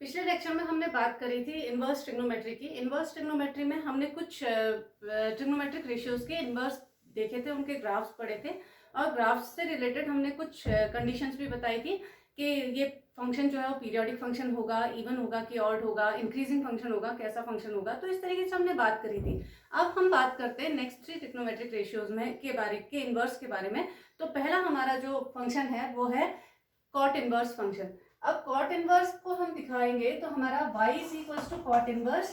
पिछले लेक्चर में हमने बात करी थी इनवर्स ट्रिग्नोमेट्री की। इनवर्स ट्रिग्नोमेट्री में हमने कुछ ट्रिग्नोमेट्रिक रेशियोज के इनवर्स देखे थे, उनके ग्राफ्स पढ़े थे और ग्राफ्स से रिलेटेड हमने कुछ कंडीशंस भी बताई थी कि ये फंक्शन जो है वो पीरियोडिक फंक्शन होगा, इवन होगा कि ऑड होगा, इंक्रीजिंग फंक्शन होगा, कैसा फंक्शन होगा। तो इस तरीके से हमने बात करी थी। अब हम बात करते हैं नेक्स्ट 3 ट्रिग्नोमेट्रिक रेशियोज में के इनवर्स के बारे में। तो पहला हमारा जो फंक्शन है वो है कॉट इनवर्स फंक्शन। अब कॉट इनवर्स को हम दिखाएंगे तो हमारा y is equals to cot inverse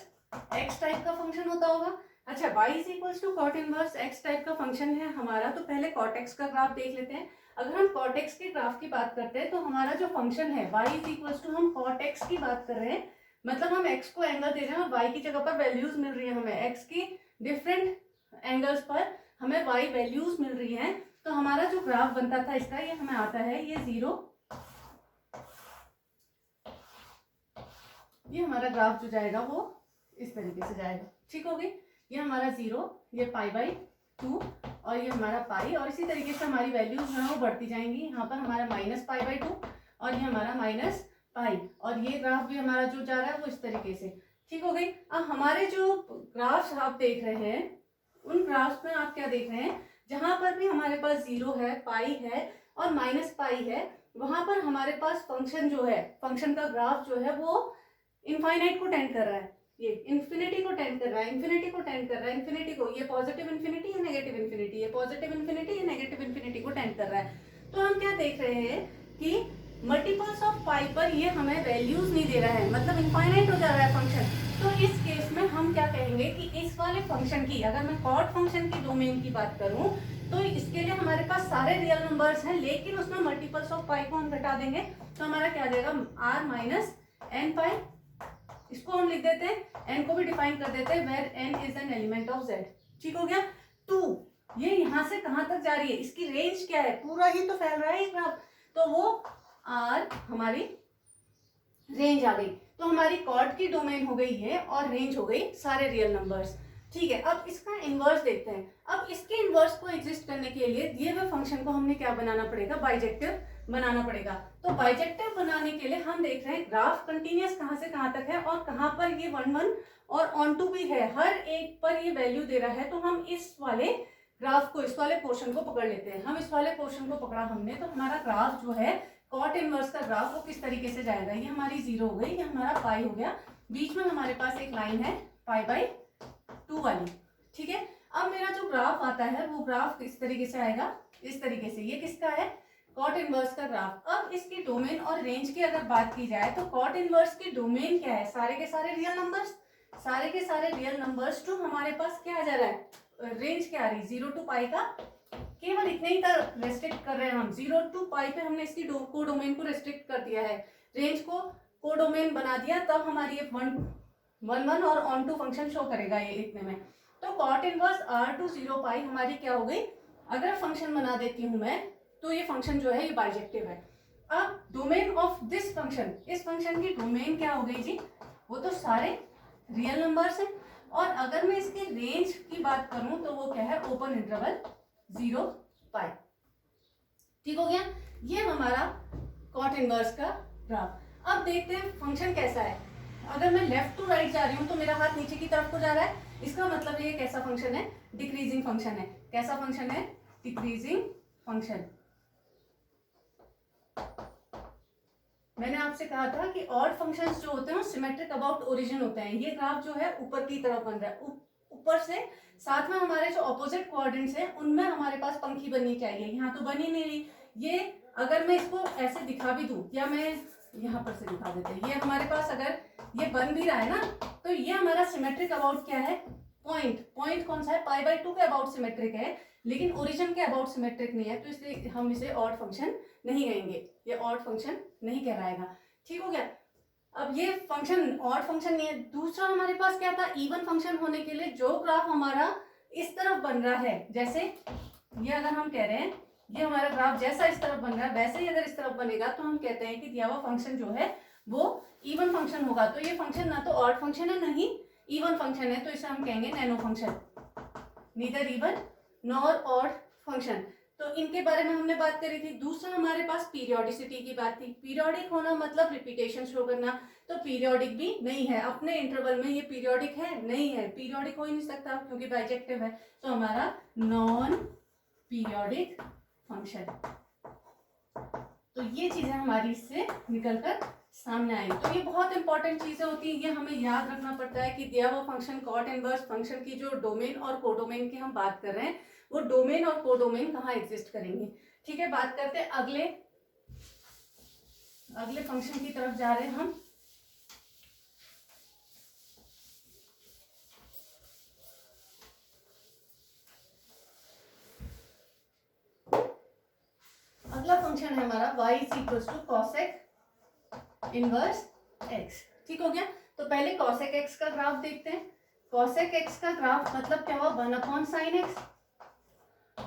x type का फंक्शन होता होगा। अच्छा, y is equals to cot inverse x type का फंक्शन है हमारा, तो पहले कॉट x का ग्राफ देख लेते हैं। अगर हम कॉट x के ग्राफ की बात करते हैं तो हमारा जो फंक्शन है y इज इक्वल्स टू, हम कॉट x की बात कर रहे हैं, मतलब हम x को एंगल दे रहे हैं और y की जगह पर वैल्यूज मिल रही है हमें। x की डिफरेंट एंगल्स पर हमें y वैल्यूज मिल रही हैं। तो हमारा जो ग्राफ बनता था इसका, ये हमें आता है ये 0, ये हमारा ग्राफ जो जाएगा वो इस तरीके से जाएगा। ठीक होगी, ये हमारा 0, ये π/2 और ये हमारा पाई, और इसी तरीके से हमारी वैल्यूज जो है वो बढ़ती जाएंगी। यहाँ पर हमारा -π/2 और ये हमारा -π, और ये ग्राफ भी हमारा जो जा रहा है वो इस तरीके से। ठीक हो गई। अब हमारे जो ग्राफ्स आप देख रहे हैं, उन ग्राफ्स में आप क्या देख रहे हैं, जहां पर भी हमारे पास 0 है, पाई है और -π है, वहां पर हमारे पास फंक्शन जो है, फंक्शन का ग्राफ जो है वो इनफाइनाइट को टेंड कर रहा है, ये इन्फिनिटी को टेंड कर रहा है, इन्फिनिटी को टेंड कर रहा है, इन्फिनिटी को, ये पॉजिटिव इन्फिनिटी या नेगेटिव इन्फिनिटी, ये पॉजिटिव इन्फिनिटी या नेगेटिव इन्फिनिटी को टेंड कर रहा है। तो हम क्या देख रहे हैं कि मल्टीपल्स ऑफ पाई पर ये हमें वैल्यूज नहीं दे रहा है, मतलब इनफाइनाइट हो जा रहा है फंक्शन। तो इस केस में हम क्या कहेंगे कि इस वाले फंक्शन की, अगर मैं कॉट फंक्शन की डोमेन की बात करूं तो इसके लिए हमारे पास सारे रियल नंबर्स हैं, लेकिन उसमें मल्टीपल्स ऑफ पाई को हम घटा देंगे तो हमारा क्या आ जाएगा, r - n पाई। इसको हम लिख देते हैं, n को भी डिफाइन कर देते हैं, where n is an element of z। ठीक हो गया। 2, ये यहां से कहां तक जा रही है, इसकी रेंज क्या है, पूरा ही तो फैल रहा है ग्राफ, तो वो r हमारी रेंज आ गई। तो हमारी कॉर्ड की डोमेन हो गई है और रेंज हो गई सारे रियल नंबर्स। ठीक है, अब इसका इनवर्स देखते हैं। अब इसके इनवर्स को एग्जिस्ट करने के लिए दिए हुए फंक्शन को हमने क्या बनाना पड़ेगा, बाइजेक्टिव बनाना पड़ेगा। तो बाइजेक्टिव बनाने के लिए हम देख रहे हैं ग्राफ कंटिन्यूअस कहां से कहां तक है और कहां पर ये 1 1 और ऑन टू भी है, हर एक पर ये वैल्यू दे रहा है। तो हम इस वाले ग्राफ को, इस वाले पोर्शन को पकड़ लेते हैं। हम इस वाले पोर्शन को पकड़ा हमने, तो हमारा ग्राफ जो है कॉट इनवर्स का ग्राफ, वो किस तरीके से जाएगा, ये हमारी 0 हो गई, ये हमारा पाई हो गया, बीच में हमारे पास एक लाइन है π/2 वाली। ठीक है, अब मेरा जो ग्राफ आता है वो ग्राफ इस तरीके से आएगा, इस तरीके से। ये किसका है, कॉट इनवर्स का ग्राफ। अब इसकी डोमेन और रेंज की अगर बात की जाए तो कॉट इनवर्स की डोमेन क्या है, सारे के सारे रियल नंबर्स, सारे के सारे रियल नंबर्स टू हमारे पास क्या आ जा रहा है, रेंज क्या आ रही है, 0 to π का, केवल इतने ही तक रेस्ट्रिक्ट कर रहे हैं हम। 0 to π पे हमने इसकी को डोमेन को रेस्ट्रिक्ट कर दिया है, रेंज को डोमेन बना दिया, तब हमारी ये 1 1 और ऑन टू फंक्शन शो करेगा ये इतने में। तो कॉट इनवर्स r to 0 π हमारी क्या हो गई, अगर फंक्शन बना देती हूं मैं तो ये फंक्शन जो है ये बाइजेक्टिव है। अब डोमेन ऑफ दिस फंक्शन, इस फंक्शन की डोमेन क्या हो गई जी, वो तो सारे रियल नंबर्स हैं। और अगर मैं इसकी रेंज की बात करूं तो वो क्या है, ओपन इंटरवल 0 π। ठीक हो गया, ये हमारा कॉट इनवर्स का ग्राफ। अब देखते हैं फंक्शन कैसा है। अगर मैं लेफ्ट टू राइट जा रही हूं तो मेरा हाथ नीचे की तरफ को जा रहा है, इसका मतलब ये कैसा फंक्शन है, डिक्रीजिंग फंक्शन है। कैसा फंक्शन है, डिक्रीजिंग फंक्शन। मैंने आपसे कहा था कि ऑड फंक्शंस जो होते हैं वो सिमेट्रिक अबाउट ओरिजिन होते हैं। ये ग्राफ जो है ऊपर की तरफ बन रहा है, ऊपर से, साथ में हमारे जो ऑपोजिट कोऑर्डिनेट्स हैं उनमें हमारे पास पंखी बननी चाहिए, यहाँ तो बनी नहीं रही। ये अगर मैं इसको ऐसे दिखा भी दूं, या मैं यहाँ पर से दिखा देते हैं, ये हमारे पास अगर ये बन भी रहा है ना, तो ये हमारा सिमेट्रिक अबाउट क्या है, पॉइंट कौन सा है, π/2 के अबाउट सिमेट्रिक है, लेकिन ओरिजिन के अबाउट सिमेट्रिक नहीं है, तो इसलिए हम इसे ऑड फंक्शन नहीं कहेंगे, ये ऑड फंक्शन नहीं कहलाएगा। ठीक हो गया। अब ये फंक्शन ऑड फंक्शन नहीं है। दूसरा हमारे पास क्या था, इवन फंक्शन होने के लिए जो ग्राफ हमारा इस तरफ बन रहा है, जैसे ये अगर हम कह रहे हैं ये हमारा ग्राफ जैसा इस तरफ बन रहा है वैसे ही अगर इस तरफ बनेगा तो हम कहते हैं कि दिया हुआ फंक्शन जो है वो इवन फंक्शन होगा। तो ये फंक्शन ना तो ऑड फंक्शन है, ना ही इवन फंक्शन है, तो इसे हम कहेंगे nano function, neither even nor odd function. तो इनके बारे में हमने बात करी थी। दूसरा हमारे पास पीरियोडिसिटी की बात थी। पीरियोडिक होना मतलब रिपीटेशन शो करना, तो पीरियोडिक भी नहीं है। अपने इंटरवल में ये पीरियोडिक है नहीं है, पीरियोडिक हो ही नहीं सकता क्योंकि बाइजेक्टिव है। तो हमारा नॉन पीरियोडिक फंक्शन। तो ये चीजें हमारी इससे निकलकर सामने आई। तो ये बहुत इंपॉर्टेंट चीजें होती हैं, ये हमें याद रखना पड़ता है कि दिया हुआ फंक्शन कॉट इनवर्स फंक्शन की जो डोमेन और कोडोमेन की हम बात कर रहे हैं, वो डोमेन और कोडोमेन कहाँ एग्जिस्ट करेंगे। ठीक है, बात करते हैं अगले फंक्शन की तरफ जा रहे हैं हम। अगला फंक्शन है हमारा y is equal to cosec inverse x। ठीक हो गया। तो पहले कॉसेक x का ग्राफ देखते हैं। कॉसेक x का ग्राफ मतलब क्या हुआ, 1/sin x।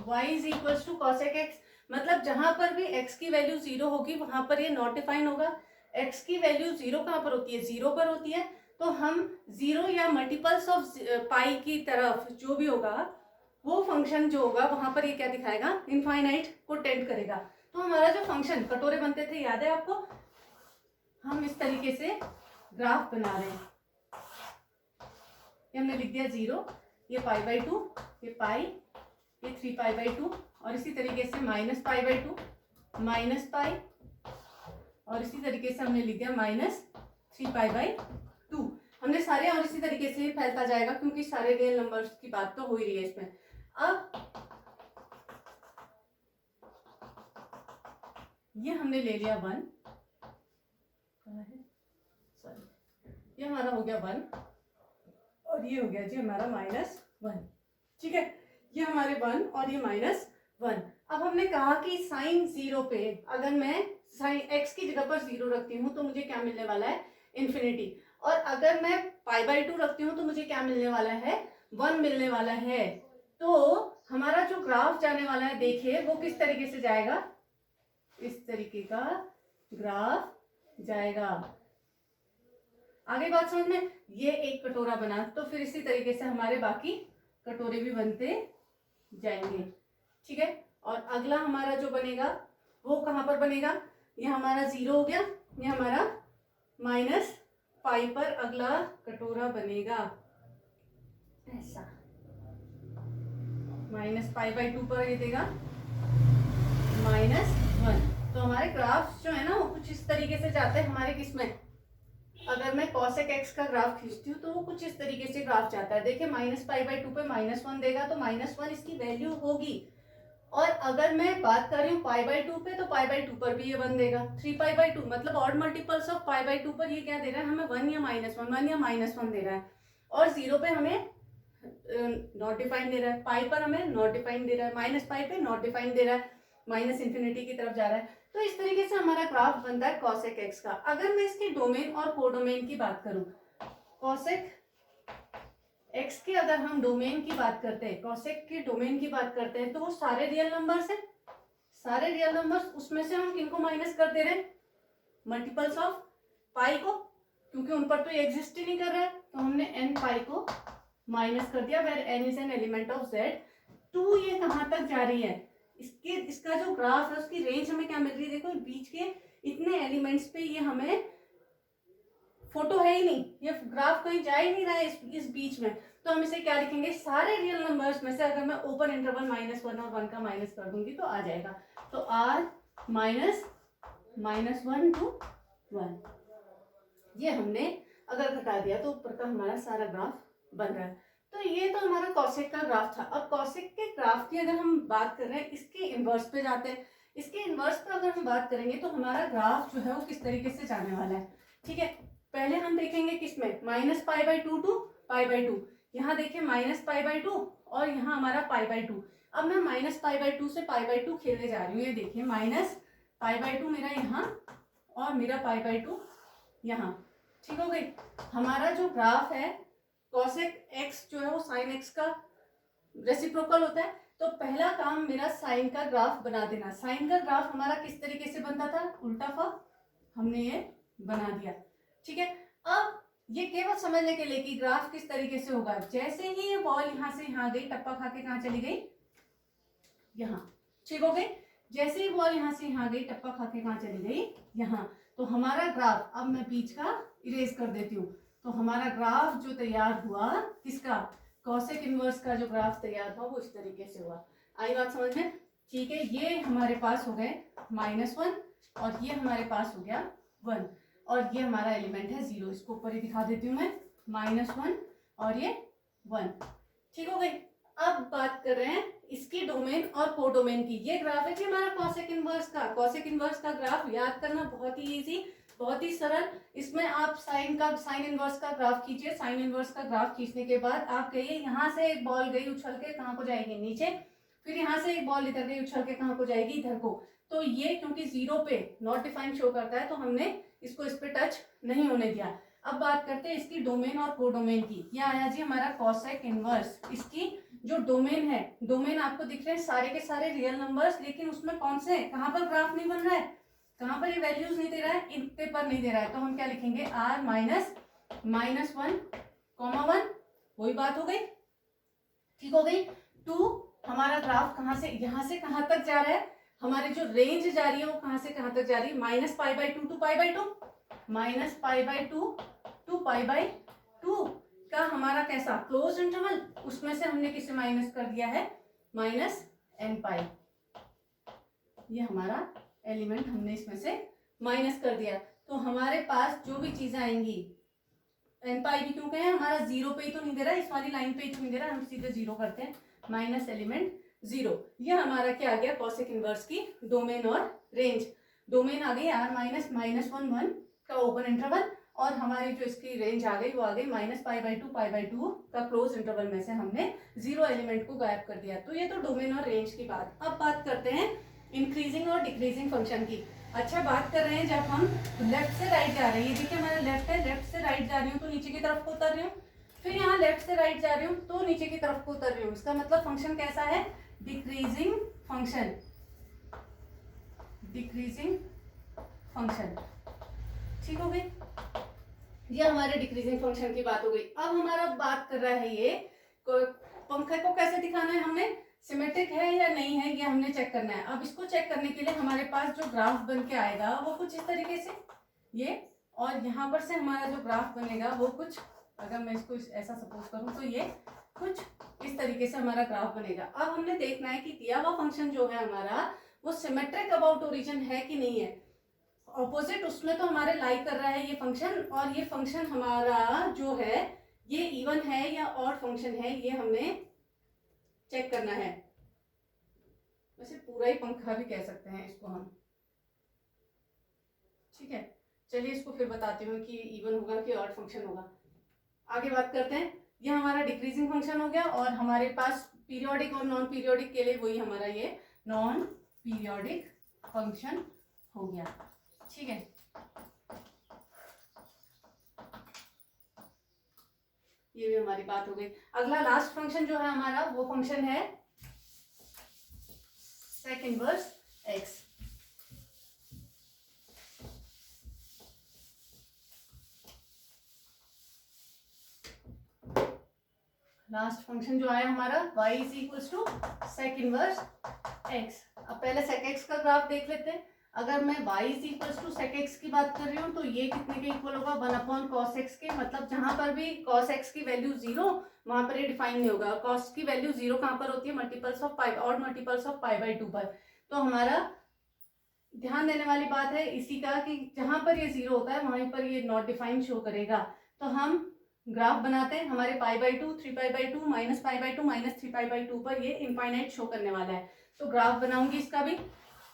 y is equal to cosec x मतलब जहां पर भी x की वैल्यू 0 होगी वहां पर ये नॉट डिफाइन होगा। x की वैल्यू 0 कहां पर होती है, 0 पर होती है। तो हम 0 या मल्टीपल्स ऑफ पाई की तरफ जो भी होगा वो फंक्शन जो होगा वहां पर ये क्या दिखाएगा, इनफाइनाइट को टेंड करेगा। तो हमारा जो फंक्शन कटोरे बनते थे याद है आपको, हम इस तरीके से ग्राफ बना रहे हैं। ये हमने लिख दिया 0, ये π/2, ये पाई, ये 3π/2 और इसी तरीके से -π/2, -π और इसी तरीके से हमने लिख दिया -3π/2। हमने सारे और इसी तरीके से फैलता जाएगा क्योंकि सारे रियल नंबर्स की बात तो हो ही रही है इसमें। अब ये हमने ले लिया 1, सॉरी ये हमारा हो गया 1 और ये हो गया जी हमारा -1। ठीक है, ये हमारे 1 और ये -1। अब हमने कहा कि साइन 0 पे अगर मैं साइन x की जगह पर 0 रखती हूँ तो मुझे क्या मिलने वाला है, इन्फिनिटी। और अगर मैं π/2 रखती हूँ तो मुझे क्या मिलने वाला है, 1 मिलने वाला है। तो हमारा जो ग्राफ जाने वाला है देखिए वो किस तरीके से जाएगा, इस तरीके का ग्राफ जाएगा। आगे बात समझ में, ये एक कटोरा बना तो फिर इसी तरीके से हमारे बाकी कटोरे भी बनते जाएंगे। ठीक है, और अगला हमारा जो बनेगा वो कहां पर बनेगा, ये हमारा 0 हो गया, ये हमारा -π पर अगला कटोरा बनेगा ऐसा, -π/2 पर ये देगा -1। तो हमारे ग्राफ जो है ना वो कुछ इस तरीके से जाते हैं हमारे किसमें, अगर मैं cosec x का ग्राफ खींचती हूँ तो वो कुछ इस तरीके से ग्राफ जाता है। देखिए -π/2 पे -1 देगा तो -1 इसकी वैल्यू होगी। और अगर मैं बात कर रही हूँ π/2 पे तो π/2 पर भी ये 1 देगा। 3π/2 मतलब ऑड मल्टीपल्स ऑफ π/2 पर ये क्या दे रहा है हमें, 1 या -1 दे रहा है। और 0 पे हमें नॉट डिफाइन दे रहा है, पाई पर हमें नॉट डिफाइन दे रहा है, -π पे नॉट डिफाइन दे रहा है, माइनस इन्फिनिटी की तरफ जा रहा है। तो इस तरीके से हमारा ग्राफ बनता है cosec x का। अगर मैं इसके डोमेन और कोडोमेन की बात करूं, cosec x के अगर हम डोमेन की बात करते हैं, cosec के डोमेन की बात करते हैं तो वो सारे रियल नंबर्स हैं, सारे रियल नंबर्स। उसमें से हम किनको माइनस कर दे रहे हैं, मल्टीपल्स ऑफ पाई को, क्योंकि उन पर तो ये एग्जिस्ट ही नहीं कर रहा है। तो हमने n पाई को माइनस कर दिया, where n is an element of z। 2 ये कहां तक जा रही है, इसका जो ग्राफ है उसकी रेंज हमें क्या मिल रही है, देखो बीच के इतने एलिमेंट्स पे ये हमें फोटो है ही नहीं, ये ग्राफ कहीं जा ही नहीं रहा है इस बीच में। तो हम इसे क्या लिखेंगे, सारे रियल नंबर्स में से अगर मैं ओपन इंटरवल -1 और 1 का माइनस कर दूंगी तो आ जाएगा। तो r -1 to 1 ये हमने अगर घटा दिया तो ऊपर का हमारा सारा ग्राफ बन रहा है। तो ये तो हमारा कॉसेक का ग्राफ था। अब कॉसेक के ग्राफ की अगर हम बात कर रहे हैं, इसके इन्वर्स पे जाते हैं। इसके इन्वर्स पे अगर हम बात करेंगे तो हमारा ग्राफ जो है वो किस तरीके से जाने वाला है। ठीक है, पहले हम देखेंगे किसमें, -π/2 to π/2। यहाँ देखिए -π/2 और यहाँ हमारा π/2। अब मैं -π/2 से π/2 खेलने जा रही हूँ। ये देखिए -π/2 मेरा यहाँ और मेरा π/2 यहाँ। ठीक हो गई। हमारा जो ग्राफ है cosec x जो है वो sin x का रेसिप्रोकल होता है। तो पहला काम मेरा साइन का ग्राफ बना देना। साइन का ग्राफ हमारा किस तरीके से बनता था, उल्टा फॉर्म, हमने ये बना दिया। ठीक है, अब ये केवल समझने के लिए कि ग्राफ किस तरीके से होगा। जैसे ही ये बॉल यहाँ से यहाँ गई, टप्पा खा के कहाँ चली गई, यहाँ, ठीक हो गई। जैसे ही बॉल यहाँ से यहाँ गई, टप्पा खा के कहाँ चली गई, यहाँ। तो हमारा ग्राफ, अब मैं बीच का इरेज कर देती हूँ, तो हमारा ग्राफ जो तैयार हुआ किसका, कॉसेक इनवर्स का जो ग्राफ तैयार हुआ वो इस तरीके से हुआ। आई बात समझ में? ठीक है, ये हमारे पास हो गए -1 और ये हमारे पास हो गया 1 और ये हमारा एलिमेंट है 0। इसको ऊपर ही दिखा देती हूँ मैं, -1 और ये 1। ठीक हो गई। अब बात कर रहे हैं इसकी डोमेन और कोडोमेन की। ये ग्राफ है कि हमारा कॉसेक इनवर्स का। कॉसेक इनवर्स का ग्राफ याद करना बहुत ही इजी, बहुत ही सरल। इसमें आप साइन इनवर्स का ग्राफ खींचिए। साइन इनवर्स का ग्राफ खींचने के बाद आप कहिए यहाँ से एक बॉल गई उछल के कहाँ को जाएगी, नीचे। फिर यहाँ से एक बॉल इधर गई उछल के कहाँ को जाएगी, इधर को। तो ये क्योंकि 0 पे नॉट डिफाइंड शो करता है तो हमने इसको इस पे टच नहीं होने दिया। अब बात करते हैं इसकी डोमेन और कोडोमेन की। यह आया जी हमारा कॉसेक इनवर्स। इसकी जो डोमेन है, डोमेन आपको दिख रहे हैं सारे के सारे रियल नंबर्स, लेकिन उसमें कौन से, कहाँ पर ग्राफ नहीं बन रहा है, कहाँ पर ये वैल्यूज नहीं दे रहा है, इतने पर नहीं दे रहा है। तो हम क्या लिखेंगे, r -1, वही बात हो गई। ठीक हो गई। 2 हमारा ग्राफ कहाँ से, यहाँ से कहाँ तक जा रहा है, हमारी जो रेंज जा रही है वो कहाँ से कहाँ तक जा रही है, -π/2 to π/2, -π/2 to π/2 का हमारा कैसा क्लोज इंटरवल, उसमें से हमने किसे माइनस कर दिया है, -nπ। ये हमारा एलिमेंट हमने इसमें से माइनस कर दिया। तो हमारे पास जो भी चीजें आएंगी, nπ भी क्यों कहें, हमारा 0 पे ही तो नहीं दे रहा है, इस वाली लाइन पे ही तो नहीं दे रहा है, हम सीधे 0 करते हैं, माइनस एलिमेंट 0। ये हमारा क्या आ गया, कॉसेक इनवर्स की डोमेन और रेंज। डोमेन आ गई r -1 का ओपन इंटरवल और हमारी जो इसकी रेंज आ गई वो आ गई -π/2 π/2 का क्लोज इंटरवल में से हमने 0 एलिमेंट को गायब कर दिया। तो ये तो डोमेन और रेंज की बात। अब बात करते हैं इंक्रीजिंग और डिक्रीजिंग फंक्शन की। अच्छा, बात कर रहे हैं जब हम लेफ्ट से राइट जा रहे हैं, ये देखिए हमारा लेफ्ट है, लेफ्ट से राइट जा रही हूँ तो नीचे की तरफ को उतर रही हूँ, फिर यहाँ लेफ्ट से राइट जा रही हूँ तो नीचे की तरफ को उतर रही हूँ। इसका मतलब फंक्शन कैसा है, डिक्रीजिंग फंक्शन, डिक्रीजिंग फंक्शन। ठीक हो गई, ये हमारे डिक्रीजिंग फंक्शन की बात हो गई। अब हमारा बात कर रहा है ये पंखे को कैसे दिखाना है, हमने सिमेट्रिक है या नहीं है ये हमने चेक करना है। अब इसको चेक करने के लिए हमारे पास जो ग्राफ बन के आएगा वो कुछ इस तरीके से, ये, और यहाँ पर से हमारा जो ग्राफ बनेगा वो कुछ, अगर मैं इसको ऐसा सपोज करूँ तो ये कुछ इस तरीके से हमारा ग्राफ बनेगा। अब हमने देखना है कि दिया हुआ फंक्शन जो है हमारा वो सिमेट्रिक अबाउट ओरिजिन है कि नहीं है। ऑपोजिट उसमें तो हमारे लाई कर रहा है ये फंक्शन, और ये फंक्शन हमारा जो है ये इवन है या ऑड फंक्शन है, ये हमने चेक करना है। वैसे पूरा ही पंखा भी कह सकते हैं इसको हम। ठीक है, चलिए इसको फिर बताती हूँ कि इवन होगा कि ऑड फंक्शन होगा। आगे बात करते हैं, ये हमारा डिक्रीजिंग फंक्शन हो गया और हमारे पास पीरियोडिक और नॉन पीरियोडिक के लिए वही हमारा ये नॉन पीरियोडिक फंक्शन हो गया। ठीक है, ये भी हमारी बात हो गई। अगला लास्ट फंक्शन जो है हमारा वो फंक्शन है sec inverse X. Last function जो आया हमारा y is equals to sec inverse x। अब पहले सेक x का ग्राफ देख लेते हैं। अगर मैं y is equals to sec x की बात कर रही हूँ तो ये कितने के इक्वल होगा, 1/cos x के। मतलब जहां पर भी cos x की वैल्यू 0 वहां पर ये डिफाइन नहीं होगा। cos की वैल्यू 0 कहां पर होती है, multiples of pi, odd multiples of π/2 पर। तो हमारा ध्यान देने वाली बात है इसी का कि जहां पर ये 0 होता है वहीं पर ये नॉट डिफाइंड शो करेगा। तो हम ग्राफ बनाते हैं, हमारे π/2 3π/2 -π/2 -3π/2 पर ये इनफाइनाइट शो करने वाला है। तो ग्राफ बनाऊंगी इसका भी,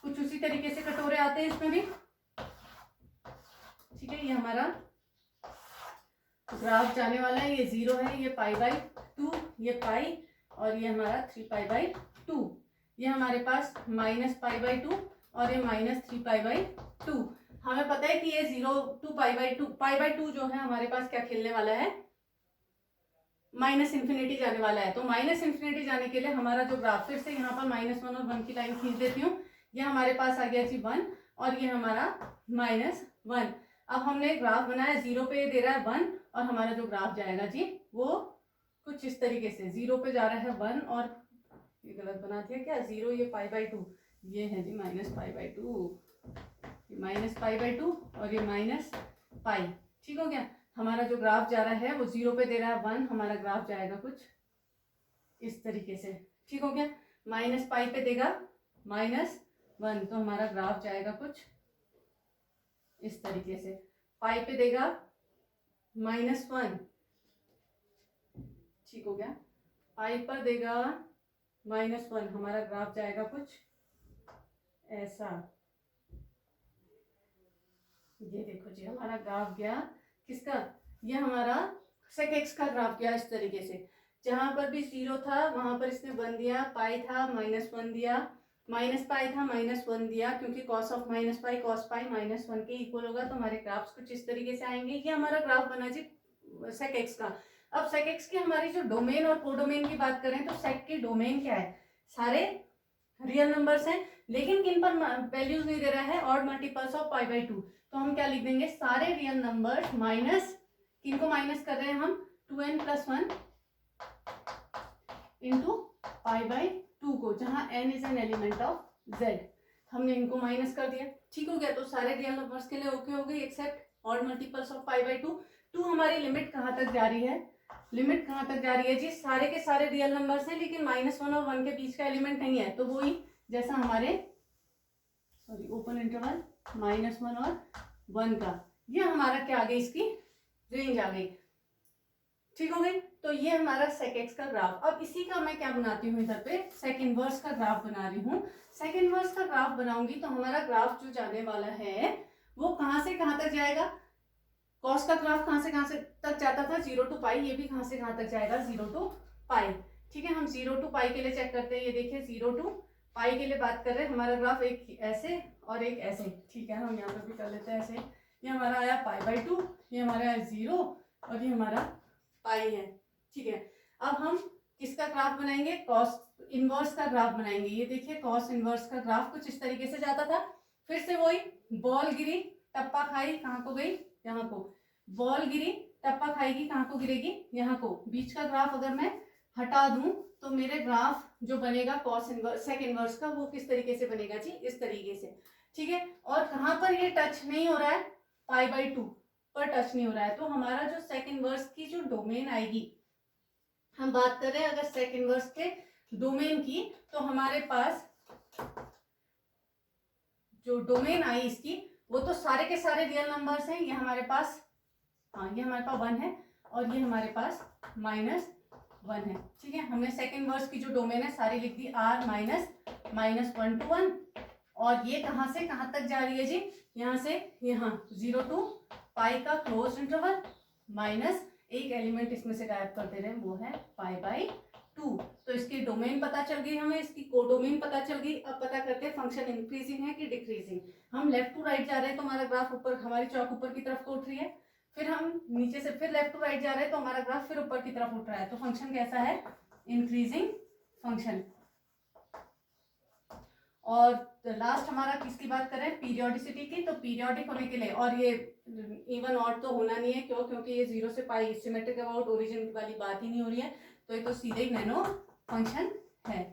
कुछ उसी तरीके से कटोरे आते हैं इसमें भी। ठीक है, ये हमारा ग्राफ जाने वाला है, ये 0 है, ये π/2, ये पाई, और ये हमारा 3π/2। ये हमारे पास -π/2 और ये -3π/2। हमें पता है कि ये 0 to π/2 जो है हमारे पास क्या खेलने वाला है, -∞ जाने वाला है। तो -∞ जाने के लिए हमारा जो ग्राफ, फिर से यहाँ पर -1 और 1 की लाइन खींच देती हूँ। ये हमारे पास आ गया जी 1 और ये हमारा -1। अब हमने ग्राफ बनाया, 0 पे दे रहा है 1 और हमारा जो ग्राफ जाएगा जी वो कुछ इस तरीके से 0 पे जा रहा है 1 और ये गलत बना दिया क्या, 0 ये π/2, ये है जी -π/2, -π/2 और ये -π। ठीक हो गया। हमारा जो ग्राफ जा रहा है वो 0 पे दे रहा है 1, हमारा ग्राफ जाएगा कुछ इस तरीके से। ठीक हो गया। -π पे देगा -1 तो हमारा ग्राफ जाएगा कुछ इस तरीके से। पाई पे देगा -1, ठीक हो गया। पाई पर देगा -1, हमारा ग्राफ जाएगा कुछ ऐसा। ये देखो जी हमारा ग्राफ गया किसका, ये हमारा sec x का ग्राफ गया इस तरीके से। जहां पर भी 0 था वहां पर इसने 1 दिया, पाई था -1 दिया, -π था -1 दिया, क्योंकि cos ऑफ -π cos π -1 के इक्वल होगा। तो हमारे ग्राफ्स कुछ इस तरीके से आएंगे। ये हमारा ग्राफ बना जी sec x का। अब sec x की हमारी जो डोमेन और कोडोमेन की बात करें तो sec की डोमेन क्या है, सारे रियल नंबर्स हैं, लेकिन किन पर वैल्यूज नहीं दे रहा है, ऑड मल्टीपल्स ऑफ π/2। तो हम क्या लिख देंगे, सारे रियल नंबर्स माइनस, किनको माइनस कर रहे हैं हम, 2n + 1 इंटू π/2 को, जहां n is an element of z। हमने इनको माइनस कर दिया। ठीक हो गया। तो सारे रियल नंबर्स के लिए ओके हो गई एक्सेप्ट ऑड मल्टीपल्स ऑफ π/2। 2 हमारी लिमिट कहाँ तक जा रही है, लिमिट कहाँ तक जा रही है जी, सारे के सारे रियल नंबर्स हैं, लेकिन -1 और 1 के बीच का एलिमेंट नहीं है। तो वही जैसा हमारे ओपन इंटरवल -1 और 1 का, ये हमारा क्या आ गई, इसकी रेंज आ गई। ठीक हो गई। तो ये हमारा sec x का ग्राफ। अब इसी का मैं क्या बनाती हूँ, इधर पे sec इनवर्स का ग्राफ बना रही हूँ। sec इनवर्स का ग्राफ बनाऊंगी तो हमारा ग्राफ जो जाने वाला है वो कहाँ से कहाँ तक जाएगा, cos का ग्राफ कहाँ से तक जाता था, 0 to π, ये भी कहाँ से कहाँ तक जाएगा, 0 to π। ठीक है। हम 0 to π के लिए चेक करते हैं। ये देखिए 0 to π के लिए बात कर रहे हैं। हमारा ग्राफ एक ऐसे और एक ऐसे। ठीक है। हम यहाँ पर भी कर लेते हैं ऐसे। ये हमारा आया π/2, ये हमारा है 0 और ये हमारा पाई है। ठीक है। अब हम किसका ग्राफ बनाएंगे, cos इनवर्स का ग्राफ बनाएंगे। ये देखिए cos इनवर्स का ग्राफ कुछ इस तरीके से जाता था। फिर से वही बॉल गिरी टप्पा खाई, कहाँ को गई, यहाँ को। बॉल गिरी टप्पा खाएगी, कहाँ को गिरेगी, यहाँ को। बीच का ग्राफ अगर मैं हटा दूं तो मेरे ग्राफ जो बनेगा cos इनवर्स sec इनवर्स का, वो किस तरीके से बनेगा जी, इस तरीके से। ठीक है। और कहाँ पर ये टच नहीं हो रहा है, π/2 पर टच नहीं हो रहा है। तो हमारा जो sec इनवर्स की जो डोमेन आएगी, हम बात कर रहे हैं अगर sec इनवर्स के डोमेन की, तो हमारे पास जो डोमेन आई इसकी, वो तो सारे के सारे रियल नंबर्स हैं। ये हमारे पास, हाँ ये हमारे पास 1 है और ये हमारे पास -1 है। ठीक है। हमने sec इनवर्स की जो डोमेन है सारी लिख दी, r -1 to 1। और ये कहाँ से कहाँ तक जा रही है जी, यहाँ से यहाँ 0 to π का क्लोज इंटरवल, माइनस एक एलिमेंट इसमें से गायब कर दे रहे हैं, वो है π/2। तो इसकी डोमेन पता चल गई हमें, इसकी कोडोमेन पता चल गई। अब पता करते हैं फंक्शन इंक्रीजिंग है कि डिक्रीजिंग। हम लेफ्ट टू राइट जा रहे हैं तो हमारा ग्राफ ऊपर, हमारी चौक ऊपर की तरफ को उठ रही है। फिर हम नीचे से फिर लेफ्ट टू राइट जा रहे हैं तो हमारा ग्राफ फिर ऊपर की तरफ उठ रहा है। तो फंक्शन कैसा है, इंक्रीजिंग फंक्शन। और लास्ट हमारा किसकी बात करें, पीरियोडिसिटी की। तो पीरियोडिक होने के लिए, और ये इवन ऑड तो होना नहीं है, क्यों, क्योंकि ये 0 से π सिमेट्रिक अबाउट ओरिजिन वाली बात ही नहीं हो रही है। तो ये तो सीधे ही नैनो फंक्शन है।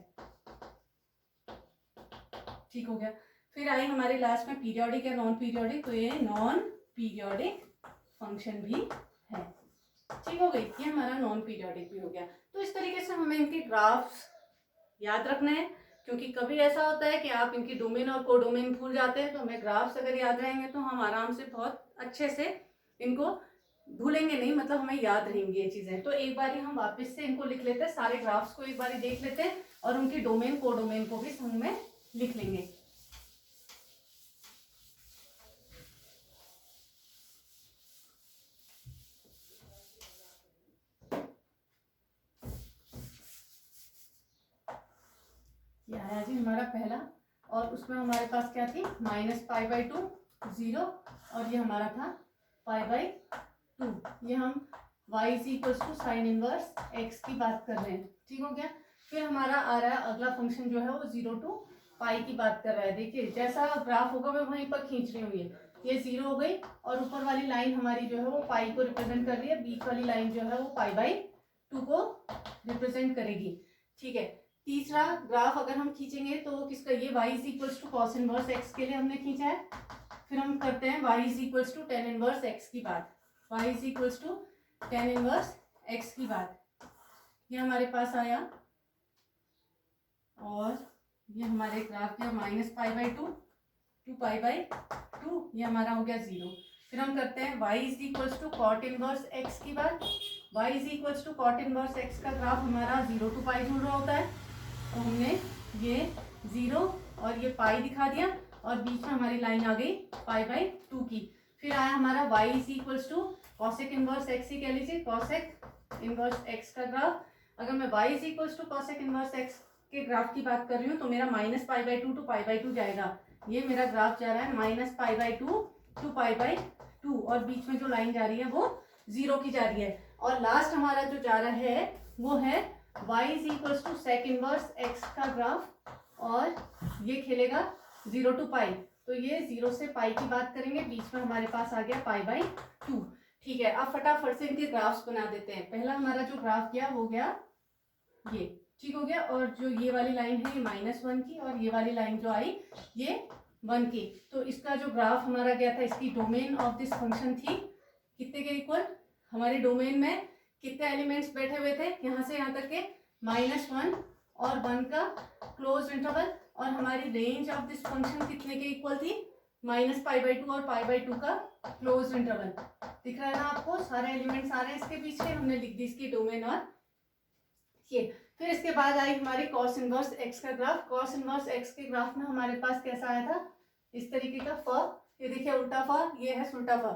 ठीक हो गया। फिर आई हमारे लास्ट में पीरियोडिक या नॉन पीरियोडिक। तो ये नॉन पीरियोडिक फंक्शन भी है। ठीक हो गई। ये हमारा नॉन पीरियोडिक भी हो गया। तो इस तरीके से हमें इनके ग्राफ्स याद रखने हैं, क्योंकि कभी ऐसा होता है कि आप इनकी डोमेन और कोडोमेन भूल जाते हैं। तो हमें ग्राफ्स अगर याद रहेंगे तो हम आराम से बहुत अच्छे से इनको भूलेंगे नहीं, मतलब हमें याद रहेंगी ये चीजें। तो एक बार हम वापस से इनको लिख लेते हैं, सारे ग्राफ्स को एक बार देख लेते हैं और उनकी डोमेन कोडोमेन को भी संग में लिख लेंगे। ये आया जी हमारा पहला, और उसमें हमारे पास क्या थी, -π/2 0, और ये हमारा था π/2। ये हम y = साइन इनवर्स x की बात कर रहे हैं। ठीक हो गया। फिर हमारा आ रहा है अगला फंक्शन जो है वो 0 to π की बात कर रहा है। देखिए जैसा ग्राफ होगा मैं वहीं पर खींच रही हूँ। ये 0 हो गई, और ऊपर वाली लाइन हमारी जो है वो पाई को रिप्रेजेंट कर रही है, बीच वाली लाइन जो है वो π/2 को रिप्रेजेंट करेगी। ठीक है। तीसरा ग्राफ अगर हम खींचेंगे तो किसका, ये y is equals to cos inverse x के लिए हमने खींचा है। फिर हम करते हैं y is equals to tan inverse x की बात, y is equals to tan inverse x की बात, ये हमारे पास आया। और ये हमारे ग्राफ क्या, minus pi by two, to pi by two, ये हमारा हो गया 0। फिर हम करते हैं y is equals to cot inverse x की बात, y is equals to cot inverse x का ग्राफ हमारा 0 टू पाई जुड़ रहा होता है, तो हमने ये 0 और ये पाई दिखा दिया और बीच में हमारी लाइन आ गई पाई बाई 2 की। फिर आया हमारा y is equals to cosec inverse x ही कह लीजिए, कॉसेक इनवर्स x का ग्राफ। अगर मैं y is equals to cosec inverse x के ग्राफ की बात कर रही हूँ तो मेरा minus pi by two to pi by two जाएगा। ये मेरा ग्राफ जा रहा है minus pi by two to pi by two, और बीच में जो लाइन जा रही है वो 0 की जा रही है। और लास्ट हमारा जो जा रहा है वो है y is equals to sec inverse x का ग्राफ, और ये खेलेगा 0 टू पाई, तो ये 0 से पाई की बात करेंगे, बीच में हमारे पास आ गया पाई बाई 2। ठीक है, अब फटाफट से इनके ग्राफ्स बना देते हैं। पहला हमारा जो ग्राफ गया वो गया ये, ठीक हो गया, और जो ये वाली लाइन है ये -1 की, और ये वाली लाइन जो आई ये 1 की। तो इसका जो ग्राफ हमारा गया था, इसकी डोमेन ऑफ दिस फंक्शन थी कितने के इक्वल, हमारे डोमेन में कितने एलिमेंट्स बैठे हुए थे, यहाँ से यहाँ तक के -1 और 1 का क्लोज इंटरवल, और हमारी रेंज ऑफ दिस फंक्शन कितने के इक्वल थी, माइनस पाई बाई टू और पाई बाई टू का क्लोज इंटरवल। दिख रहा है ना आपको, सारे एलिमेंट्स आ रहे हैं इसके पीछे, हमने लिख दी इसकी डोमेन और ये। फिर इसके बाद आई हमारी कॉस इनवर्स एक्स का ग्राफ। कॉस इनवर्स एक्स के ग्राफ में हमारे पास कैसा आया था, इस तरीके का फ, ये देखिए उल्टा फ, ये है सुल्टा फ।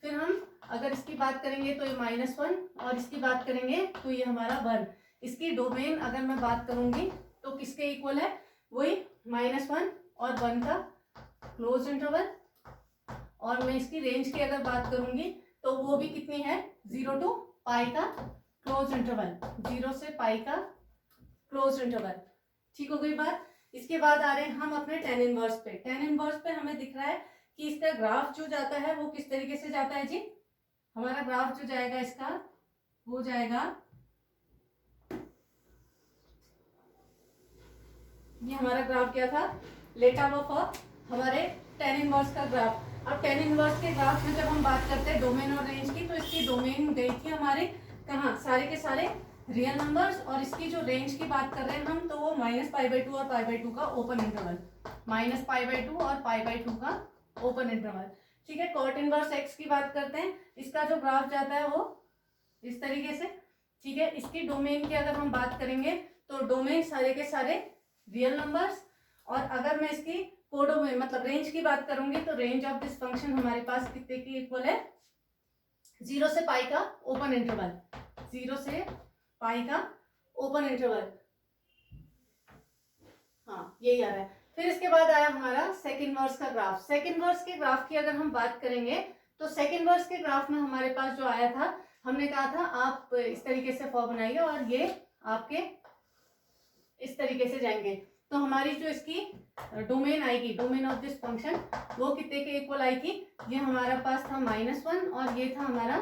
फिर हम अगर इसकी बात करेंगे तो ये -1, और इसकी बात करेंगे तो ये हमारा 1। इसकी डोमेन अगर मैं बात करूंगी तो किसके इक्वल है, वही -1 और 1 का क्लोज इंटरवल। और मैं इसकी रेंज की अगर बात करूंगी तो वो भी कितनी है, 0 टू पाई का क्लोज इंटरवल, 0 से पाई का क्लोज इंटरवल। ठीक हो गई बात। इसके बाद आ रहे हैं हम अपने टेन इनवर्स पे। टेन इनवर्स पे हमें दिख रहा है कि इसका ग्राफ जो जाता है वो किस तरीके से जाता है जी, हमारा ग्राफ जो जाएगा इसका वो जाएगा, ये हमारा ग्राफ क्या था, लेटा ऑफ हमारे टेन इनवर्स का ग्राफ। अब टेन इनवर्स के ग्राफ में जब हम बात करते हैं डोमेन और रेंज की, तो इसकी डोमेन गई थी हमारे कहाँ, सारे के सारे रियल नंबर्स, और इसकी जो रेंज की बात कर रहे हैं हम तो वो -π/2 और π/2 का ओपन इंटरवल, -π/2 और π/2 का ओपन इंटरवल। ठीक है, कॉट इनवर्स एक्स की बात करते हैं, इसका जो ग्राफ जाता है वो इस तरीके से। ठीक है, इसकी डोमेन की अगर हम बात करेंगे तो डोमेन सारे के सारे रियल नंबर्स, और अगर मैं इसकी कोडोमेन मतलब रेंज की बात करूंगी तो रेंज ऑफ दिस फंक्शन हमारे पास कितने की इक्वल है, 0 से पाई का ओपन इंटरवल, 0 से पाई का ओपन इंटरवल। हाँ, यही आ रहा है। फिर इसके बाद आया हमारा सेकंड वर्स का ग्राफ। सेकंड वर्स के ग्राफ की अगर हम बात करेंगे तो सेकंड वर्स के ग्राफ में हमारे पास जो आया था, हमने कहा था आप इस तरीके से फॉर्म बनाइए और ये आपके इस तरीके से जाएंगे, तो हमारी जो इसकी डोमेन आएगी, डोमेन ऑफ दिस फंक्शन, वो कितने के इक्वल आएगी, ये हमारा पास था -1 और ये था हमारा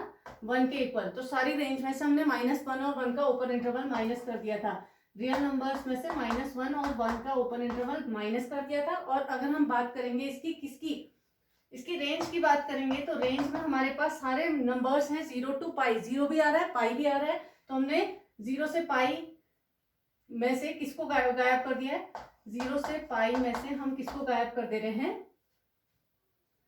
1 के इक्वल। तो सारी रेंज में से हमने -1 और 1 का ओपन इंटरवल माइनस कर दिया था, रियल नंबर्स में से -1 और 1 का ओपन इंटरवल माइनस कर दिया था। और अगर हम बात करेंगे इसकी किसकी, इसकी रेंज की बात करेंगे तो रेंज में हमारे पास सारे नंबर्स हैं 0 टू पाई, 0 भी आ रहा है पाई भी आ रहा है, तो हमने 0 से पाई में से किसको गायब कर दिया है, 0 से पाई में से हम किसको गायब कर दे रहे हैं,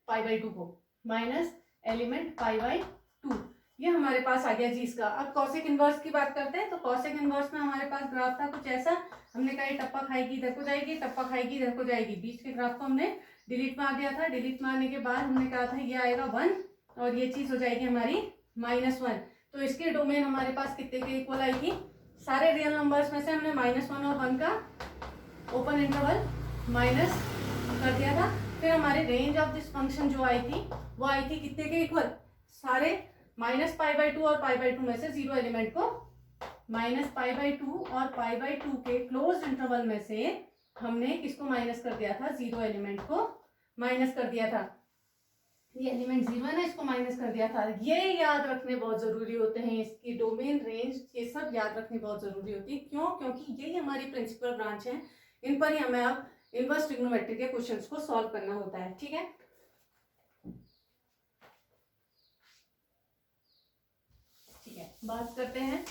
π/2 को, माइनस एलिमेंट π/2, ये हमारे पास आ गया जी इसका। अब कॉसेक इनवर्स की बात करते हैं, तो कॉसेक इनवर्स में हमारे पास ग्राफ था कुछ ऐसा, हमने कहा ये टप्पा खाएगी इधर को जाएगी, टप्पा खाएगी इधर को जाएगी, बीच के ग्राफ को हमने डिलीट मार दिया था। डिलीट मारने के बाद हमने कहा था ये आएगा 1 और ये चीज हो जाएगी हमारी -1। तो इसकी डोमेन हमारे पास कितने के इक्वल आएगी, सारे रियल नंबर्स में से हमने -1 और 1 का ओपन इंटरवल माइनस कर दिया था। फिर हमारे रेंज ऑफ दिस फंक्शन जो आई थी वो आई थी कितने के इक्वल, सारे -π/2 और π/2 में से 0 एलिमेंट को -π/2 और π/2 के क्लोज इंटरवल में से हमने किसको माइनस कर दिया था, 0 एलिमेंट को माइनस कर दिया था। ये एलिमेंट 0 है ना, इसको माइनस कर दिया था। ये याद रखने बहुत जरूरी होते हैं, इसकी डोमेन, रेंज, ये सब याद रखनी बहुत जरूरी होती है। क्यों? क्योंकि यही हमारी प्रिंसिपल ब्रांच है, इन पर ही हमें अब इनवर्स ट्रिग्नोमेट्री के क्वेश्चंस को सॉल्व करना होता है। ठीक है, ठीक है, बात करते हैं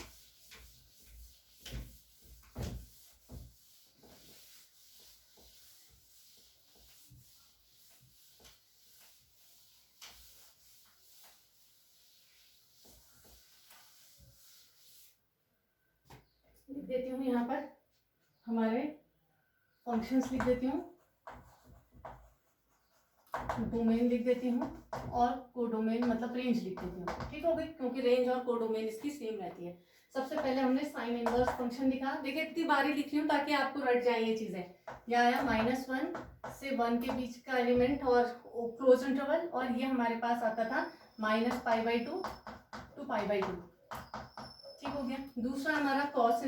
लिख देती हूँ यहाँ पर हमारे फंक्शंस लिख देती हूँ, डोमेन लिख देती हूँ और कोडोमेन मतलब रेंज लिख देती हूँ। ठीक हो गई, क्योंकि रेंज और कोडोमेन इसकी सेम रहती है। सबसे पहले हमने साइन इनवर्स फंक्शन लिखा। देखिए इतनी बारी लिख रही हूँ ताकि आपको रट जाए ये चीजें। यह आया -1 से 1 के बीच का एलिमेंट और क्लोज इंटरवल, और ये हमारे पास आता था -π/2 to π/2। ठीक हो गया। दूसरा हमारा कॉस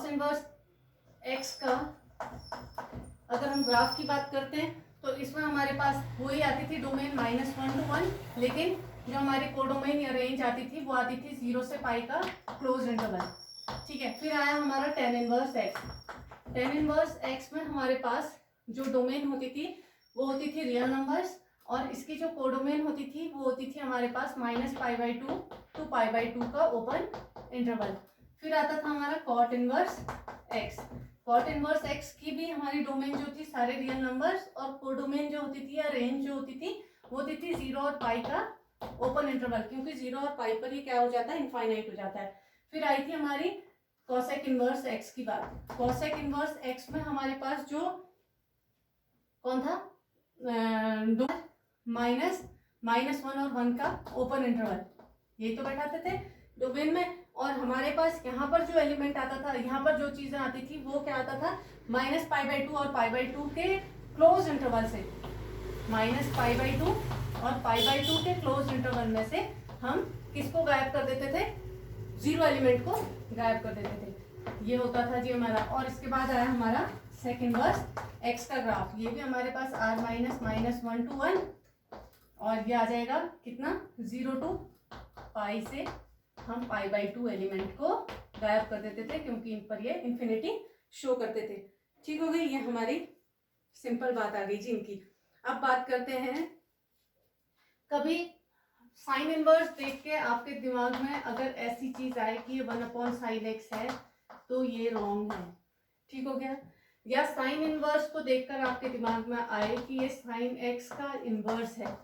इनवर्स एक्स का, अगर हम ग्राफ की बात करते हैं तो इसमें हमारे पास वही आती थी डोमेन -1 to 1, लेकिन जो हमारी कोडोमेन या रेंज आती थी वो आती थी 0 से π का क्लोज इंटरवल। ठीक है, फिर आया हमारा tan इनवर्स एक्स में हमारे पास जो डोमेन होती थी वो होती थी रियल नंबर्स, और इसकी जो कोडोमेन होती थी वो होती थी हमारे पास -π/2 to π/2 का ओपन इंटरवल। फिर आता था हमारा कॉट इनवर्स एक्स की भी हमारी डोमेन जो थी सारे रियल नंबर्स, और कोडोमेन जो होती थी या रेंज जो होती थी वो होती थी 0 और π का ओपन इंटरवल, क्योंकि 0 और π पर ही क्या हो जाता है, इनफाइनाइट हो जाता है। फिर आई थी हमारी कॉसेक इनवर्स एक्स की बात। कॉसेक इनवर्स एक्स में हमारे पास जो कौन था, -1 और 1 का ओपन इंटरवल, ये तो बैठाते थे डोमेन में। और हमारे पास यहाँ पर जो एलिमेंट आता था, यहाँ पर जो चीजें आती थी वो क्या आता था, -π/2 और π/2 के क्लोज इंटरवल से, -π/2 और π/2 के क्लोज इंटरवल में से हम किसको गायब कर देते थे, 0 एलिमेंट को गायब कर देते थे। ये होता था जी हमारा। और इसके बाद आया हमारा सेक इनवर्स एक्स का ग्राफ। ये भी हमारे पास r -1 to 1, और ये आ जाएगा कितना, 0 to π से हम π/2 एलिमेंट को गायब कर देते थे, क्योंकि इन पर ये इंफिनिटी शो करते थे। ठीक हो गई, ये हमारी सिंपल बात आ गई जी इनकी। अब बात करते हैं, कभी साइन इनवर्स देख के आपके दिमाग में अगर ऐसी चीज आए कि ये 1/sin x है तो ये रॉन्ग है। ठीक हो गया। या साइन इनवर्स को देखकर आपके दिमाग में आए कि ये साइन x का इनवर्स है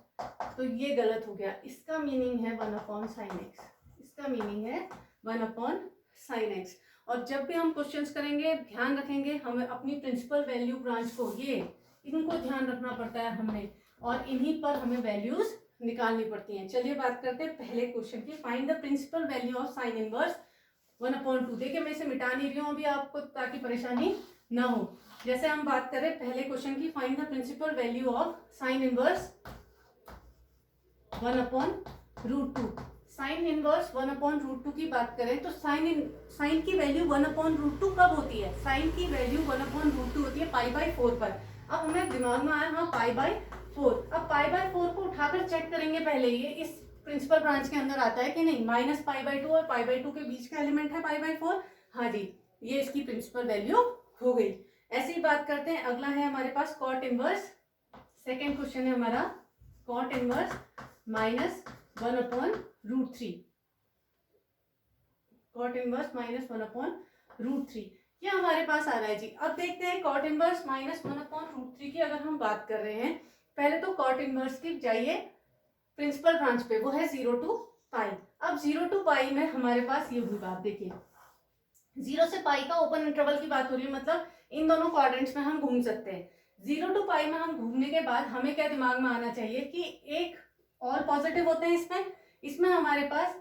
तो ये गलत हो गया। इसका मीनिंग है 1/sin x, इसका मीनिंग है 1/sin x। और जब भी हम क्वेश्चंस करेंगे ध्यान रखेंगे, हमें अपनी प्रिंसिपल वैल्यू ब्रांच को, ये इनको ध्यान रखना पड़ता है हमें, और इन्हीं पर हमें वैल्यूज निकालनी पड़ती हैं। चलिए बात करते हैं पहले क्वेश्चन की। Find the principal value of sine inverse 1/2। देखिए मैं इसे मिटा नहीं रही हूँ अभी आपको, ताकि परेशानी ना हो। जैसे हम बात करें पहले क्वेश्चन की, find the principal value of sine inverse 1/√2। Sine inverse 1/√2 की बात करें तो साइन की वैल्यू 1/√2 कब होती है, साइन की वैल्यू 1/√2 होती है π/4 पर। अब हमें दिमाग में आया हाँ π/4, अब π/4 को उठाकर चेक करेंगे पहले ये इस प्रिंसिपल ब्रांच के अंदर आता है कि नहीं। -π/2 और π/2 के बीच का एलिमेंट है π/4, हाँ जी, ये इसकी प्रिंसिपल वैल्यू हो गई। ऐसी ही बात करते हैं, अगला है हमारे पास कॉट इनवर्स। सेकेंड क्वेश्चन है हमारा कॉट इनवर्स -1/√3। कॉट इनवर्स -1/√3 ये हमारे पास आ रहा है जी। अब देखते हैं कॉट इनवर्स -1/√3 की अगर हम बात कर रहे हैं, पहले तो कॉट इनवर्स की जाइए प्रिंसिपल ब्रांच पे, वो है 0 to π। अब 0 to π में हमारे पास ये हुई बात, देखिए 0 से π का ओपन इंटरवल की बात हो रही है, मतलब इन दोनों क्वाड्रेंट्स में हम घूम सकते हैं। 0 to π में हम घूमने के बाद हमें क्या दिमाग में आना चाहिए कि एक और पॉजिटिव होते हैं इसमें हमारे पास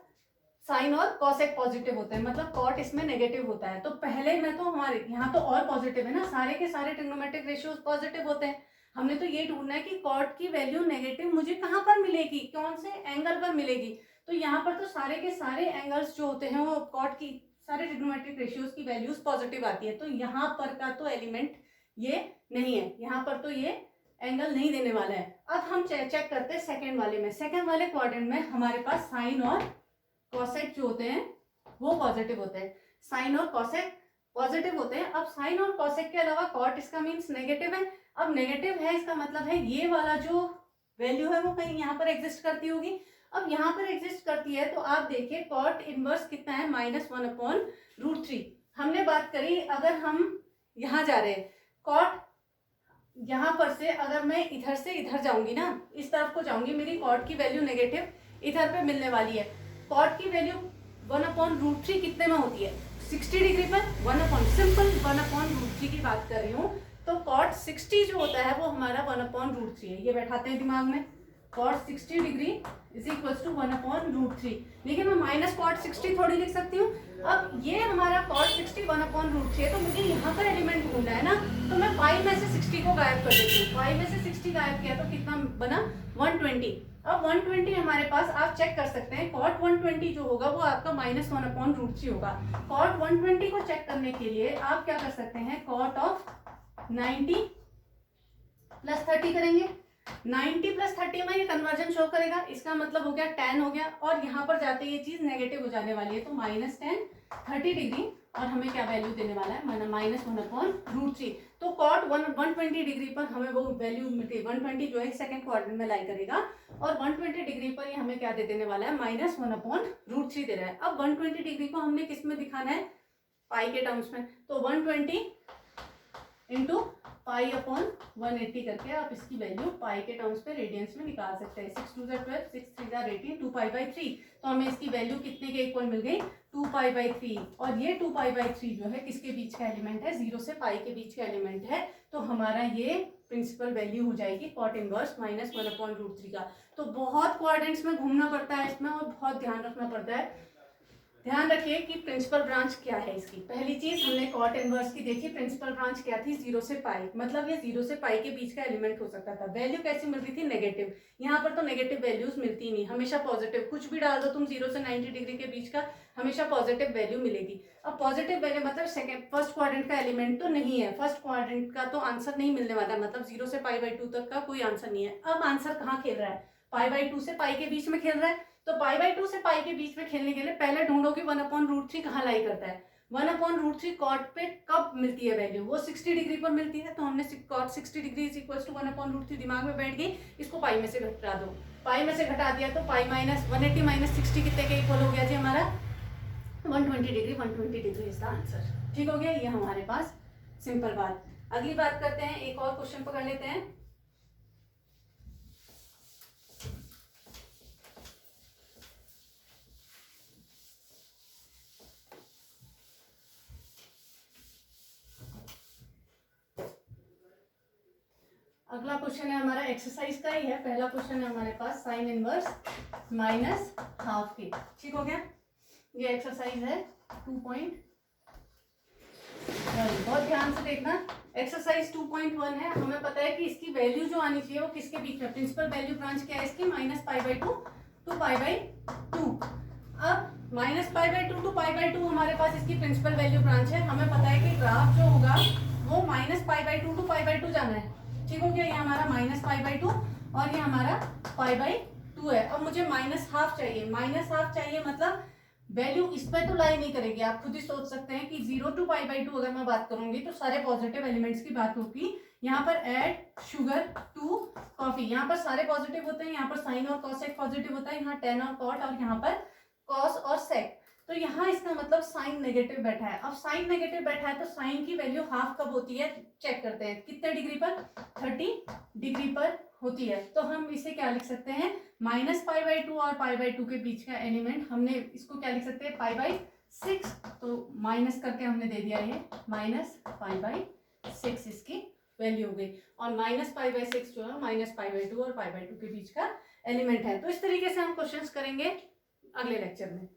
साइन और कॉसेक पॉजिटिव होते हैं, मतलब कॉट इसमें नेगेटिव होता है। तो पहले में तो हमारे यहाँ तो और पॉजिटिव है ना, सारे के सारे ट्रिग्नोमेट्रिक रेशियोज पॉजिटिव होते हैं। हमने तो ये ढूंढना है कि कॉट की वैल्यू नेगेटिव मुझे कहाँ पर मिलेगी, कौन से एंगल पर मिलेगी। तो यहाँ पर तो सारे के सारे एंगल्स जो होते हैं वो कॉट की सारे ट्रिग्नोमेट्रिक रेशियोज की वैल्यूज पॉजिटिव आती है। तो यहाँ पर का तो एलिमेंट ये नहीं है, यहाँ पर तो ये एंगल नहीं देने वाला है। अब हम चेक करते हैं सेकंड वाले में। सेकंड वाले क्वाड्रेंट में हमारे पास साइन और कॉसेक जो होते हैं वो पॉजिटिव होते हैं। साइन और कॉसेक पॉजिटिव होते हैं। अब साइन और कॉसेक के अलावा कॉट इसका मीन्स नेगेटिव है। अब नेगेटिव है इसका मतलब है ये वाला जो वैल्यू है वो कहीं यहाँ पर एग्जिस्ट करती होगी। अब यहाँ पर एग्जिस्ट करती है तो आप देखिए कॉट इनवर्स कितना है, -1/√3। हमने बात करी अगर हम यहाँ जा रहे हैं कॉट, यहाँ पर से अगर मैं इधर से इधर जाऊंगी ना, इस तरफ को जाऊंगी, मेरी कॉट की वैल्यू नेगेटिव इधर पे मिलने वाली है। कॉट की वैल्यू 1/√3 कितने में होती है, 60 डिग्री पर। सिंपल 1/√3 की बात कर रही हूँ। तो कॉट 60 जो होता है वो हमारा 1/√3 है। ये बैठाते हैं दिमाग में, cot 60 degree is equal to 1/√3। लेकिन मैं माइनस कॉट 60 थोड़ी लिख सकती हूँ। अब ये हमारा कॉट 60 1/√3 है, तो मुझे यहाँ पर एलिमेंट ढूंढना है ना, तो मैं पाई में से 60 को गायब कर देती हूँ। पाई में से 60 गायब किया तो कितना बना, 120। अब 120 हमारे पास, आप चेक कर सकते हैं कॉट 120 जो होगा वो आपका -1/√3 होगा। कॉट 120 को चेक करने के लिए आप क्या कर सकते हैं, कॉट ऑफ 90 + 30 करेंगे। 90 + 30 में ये कन्वर्जन शो करेगा, इसका मतलब हो गया tan हो गया, और यहाँ पर जाते ये चीज नेगेटिव हो जाने वाली है, तो -10 30 डिग्री, और हमें क्या वैल्यू देने वाला है, -1/√3। तो कॉट 120 डिग्री पर हमें वो वैल्यू मिलती है, 120 जो है सेकंड क्वाड्रेंट में लाई करेगा, और 120 डिग्री पर ये हमें क्या दे देने वाला है, -1/√3 दे रहा है। अब 120 डिग्री को हमने किस में दिखाना है, पाई के टर्म्स में, तो 120 इंटू पाई/180 करके आप इसकी वैल्यू पाई के टर्म्स पे रेडियंस में निकाल सकते हैं। 6 2 12, 6 3 18, 2π/3। तो हमें इसकी वैल्यू कितने के इक्वल मिल गई, 2π/3। और ये 2π/3 जो है किसके बीच का एलिमेंट है, 0 से पाई के बीच का एलिमेंट है। तो हमारा ये प्रिंसिपल वैल्यू हो जाएगी कॉट इनवर्स -1/√3 का। तो बहुत क्वाड्रेंट्स में घूमना पड़ता है इसमें, और बहुत ध्यान रखना पड़ता है। ध्यान रखिए कि प्रिंसिपल ब्रांच क्या है इसकी। पहली चीज हमने कॉट इनवर्स की देखी, प्रिंसिपल ब्रांच क्या थी, 0 से पाई, मतलब ये 0 से पाई के बीच का एलिमेंट हो सकता था। वैल्यू कैसी मिल रही थी, नेगेटिव। यहाँ पर तो नेगेटिव वैल्यूज मिलती नहीं, हमेशा पॉजिटिव। कुछ भी डाल दो तुम 0 से 90 डिग्री के बीच का, हमेशा पॉजिटिव वैल्यू मिलेगी। अब पॉजिटिव वैल्यू मतलब फर्स्ट क्वाड्रेंट का एलिमेंट तो नहीं है, फर्स्ट क्वाड्रेंट का तो आंसर नहीं मिलने वाला, मतलब 0 से π/2 तक का कोई आंसर नहीं है। अब आंसर कहाँ खेल रहा है, π/2 से पाई के बीच में खेल रहा है। तो π/2 से पाई के बीच में खेलने के लिए पहले ढूंढो कि 1/√3 कहाँ लाई करता है। 1/√3 कॉट पे कब मिलती है वैल्यू, वो 60 डिग्री पर मिलती है। तो हमने cot 60 degree is equal to 1/√3 दिमाग में बैठ गई। इसको पाई में से घटा दो, पाई में से घटा दिया तो पाई -180 - 60 कितने के इक्वल हो गया जी हमारा, 120 degree. 120 degree is the answer. ठीक हो गया ये हमारे पास सिंपल बात। अगली बात करते हैं, एक और क्वेश्चन पकड़ लेते हैं। अगला क्वेश्चन है हमारा एक्सरसाइज का ही है। पहला क्वेश्चन है हमारे पास साइन इनवर्स -½ की। ठीक हो गया, ये एक्सरसाइज है 2.1। बहुत ध्यान से देखना, एक्सरसाइज 2.1 है। हमें पता है कि इसकी वैल्यू जो आनी चाहिए वो किसके बीच में, प्रिंसिपल वैल्यू ब्रांच क्या है इसकी, -π/2 to π/2। अब -π/2 to π/2 हमारे पास इसकी प्रिंसिपल वैल्यू ब्रांच है। हमें पता है कि ग्राफ जो होगा वो -π/2 to π/2 जाना है। ठीक हो गया, ये हमारा -π/2 और ये हमारा π/2 है। अब मुझे -½ चाहिए, -½ चाहिए मतलब वैल्यू इस पर तो लाई नहीं करेगी। आप खुद ही सोच सकते हैं कि 0 to π/2 अगर मैं बात करूंगी तो सारे पॉजिटिव एलिमेंट्स की बात होगी। यहाँ पर ऐड शुगर टू कॉफी, यहाँ पर सारे पॉजिटिव होते हैं। यहाँ पर साइन और कॉसेक पॉजिटिव होता है, यहाँ tan और कॉट, और यहाँ पर कॉस और सेक। तो यहाँ इसका मतलब साइन नेगेटिव बैठा है। अब साइन नेगेटिव बैठा है तो साइन की वैल्यू हाफ कब होती है, चेक करते हैं कितने डिग्री पर, 30 डिग्री पर होती है। तो हम इसे क्या लिख सकते हैं, -π/2 और π/2 के बीच का एलिमेंट, हमने इसको क्या लिख सकते हैं, π/6। तो माइनस करके हमने दे दिया ये -π/6 इसकी वैल्यू हो गई। और -π/6 जो है -π/2 और π/2 के बीच का एलिमेंट है। तो इस तरीके से हम क्वेश्चंस करेंगे अगले लेक्चर में।